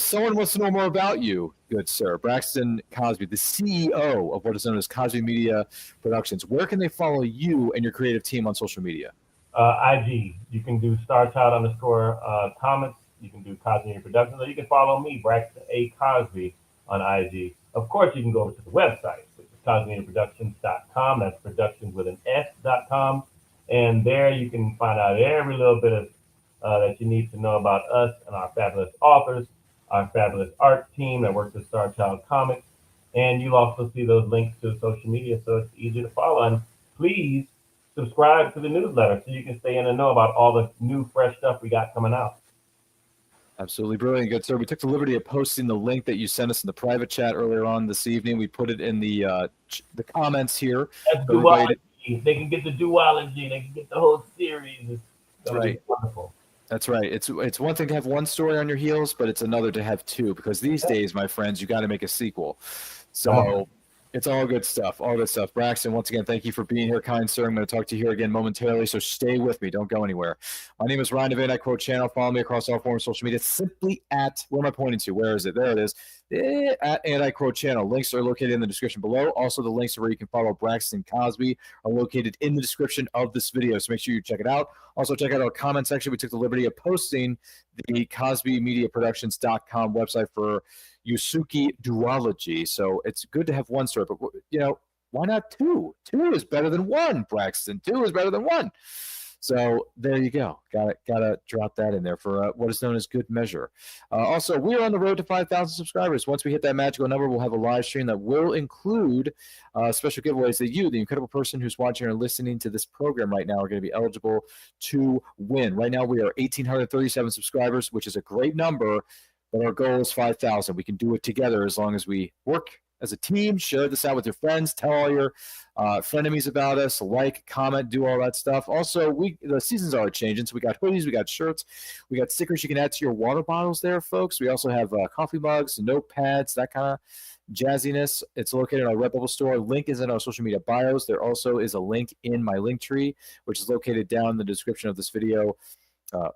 [SPEAKER 7] someone wants to know more about you, good sir, Braxton Cosby, the CEO of what is known as Cosby Media Productions, where can they follow you and your creative team on social media?
[SPEAKER 8] IG. You can do StarChild_comics. You can do Cosby Media Productions, or you can follow me, Braxton A. Cosby, on IG. Of course, you can go over to the website, which is CosbyMediaProductions.com. That's productions with an S.com. And there you can find out every little bit of that you need to know about us and our fabulous authors, our fabulous art team that works with Star Child Comics. And you'll also see those links to social media, so it's easy to follow. And please subscribe to the newsletter so you can stay in and know about all the new, fresh stuff we got coming out.
[SPEAKER 7] Absolutely brilliant. Good, sir. We took the liberty of posting the link that you sent us in the private chat earlier on this evening. We put it in the comments here.
[SPEAKER 8] That's duology. They can get the duology. They can get the whole series. It's
[SPEAKER 7] right.
[SPEAKER 8] Wonderful.
[SPEAKER 7] That's right. It's one thing to have one story on your heels, but it's another to have two, because these days, my friends, you got to make a sequel. So it's all good stuff. All good stuff. Braxton, once again, thank you for being here, kind sir. I'm going to talk to you here again momentarily, so stay with me. Don't go anywhere. My name is Ryan of And I Quote Channel. Follow me across all forms of social media. Simply at, where am I pointing to? Where is it? There it is. At And I Quote Channel. Links are located in the description below. Also, the links to where you can follow Braxton Cosby are located in the description of this video, so make sure you check it out. Also, check out our comment section. We took the liberty of posting the CosbyMediaProductions.com website for Yasuke duology. So it's good to have one story, but why not two? Two is better than one, Braxton. Two is better than one. So there you go. Gotta drop that in there for what is known as good measure. Also, we are on the road to 5,000 subscribers. Once we hit that magical number, we'll have a live stream that will include special giveaways that you, the incredible person who's watching or listening to this program right now, are going to be eligible to win. Right now, we are 1,837 subscribers, which is a great number, but our goal is 5,000. We can do it together as long as we work as a team. Share this out with your friends. Tell all your frenemies about us. Like, comment, do all that stuff. Also, the seasons are changing, so we got hoodies, we got shirts, we got stickers you can add to your water bottles there, folks. We also have coffee mugs, notepads, that kind of jazziness. It's located in our Redbubble store. Link is in our social media bios. There also is a link in my link tree, which is located down in the description of this video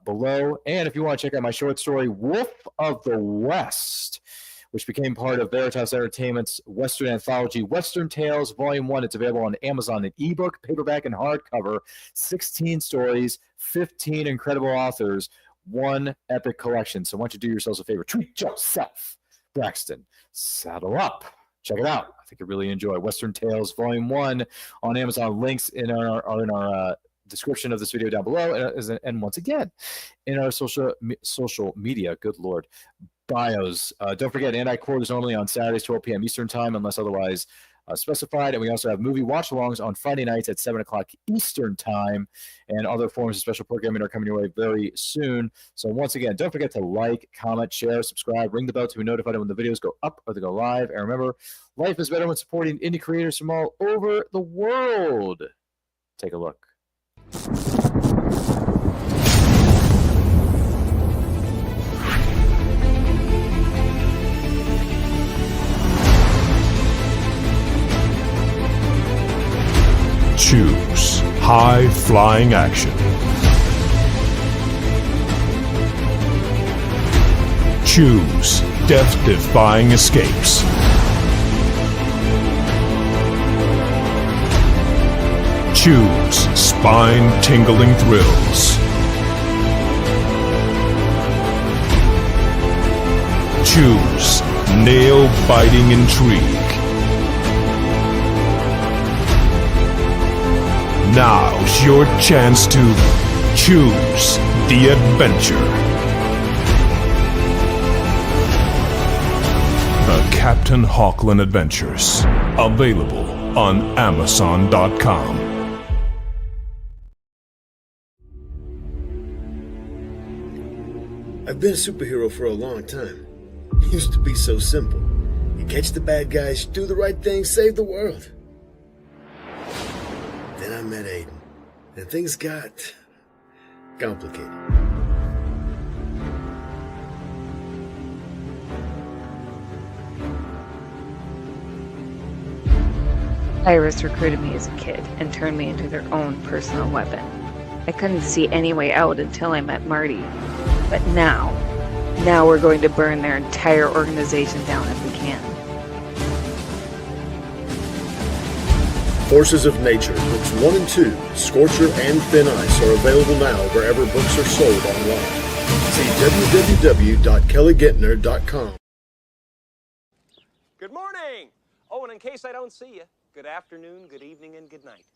[SPEAKER 7] below. And if you want to check out my short story, Wolf of the West, which became part of Veritas Entertainment's Western anthology, Western Tales Volume 1. It's available on Amazon in ebook, paperback, and hardcover. 16 stories, 15 incredible authors, one epic collection. So why don't you do yourselves a favor? Treat yourself. Braxton, saddle up. Check it out. I think you'll really enjoy Western Tales Volume 1 on Amazon. Links are in our description of this video down below. And once again, in our social media, good Lord, bios. Don't forget, And I Quote is normally on Saturdays, 12 p.m. Eastern Time, unless otherwise specified. And we also have movie watch-alongs on Friday nights at 7 o'clock Eastern Time. And other forms of special programming are coming your way very soon. So once again, don't forget to like, comment, share, subscribe, ring the bell to be notified when the videos go up or they go live. And remember, life is better when supporting indie creators from all over the world. Take a look.
[SPEAKER 1] Choose high-flying action. Choose death-defying escapes. Choose spine-tingling thrills. Choose nail-biting intrigue. Now's your chance to choose the adventure. The Captain Hawkland Adventures. Available on Amazon.com.
[SPEAKER 9] I've been a superhero for a long time. It used to be so simple. You catch the bad guys, do the right thing, save the world. Then I met Aiden, and things got complicated.
[SPEAKER 10] Iris recruited me as a kid and turned me into their own personal weapon. I couldn't see any way out until I met Marty. But now we're going to burn their entire organization down if we can.
[SPEAKER 9] Forces of Nature, books 1 and 2, Scorcher and Thin Ice are available now wherever books are sold online. See www.kellygentner.com.
[SPEAKER 11] Good morning! Oh, and in case I don't see you, good afternoon, good evening, and good night.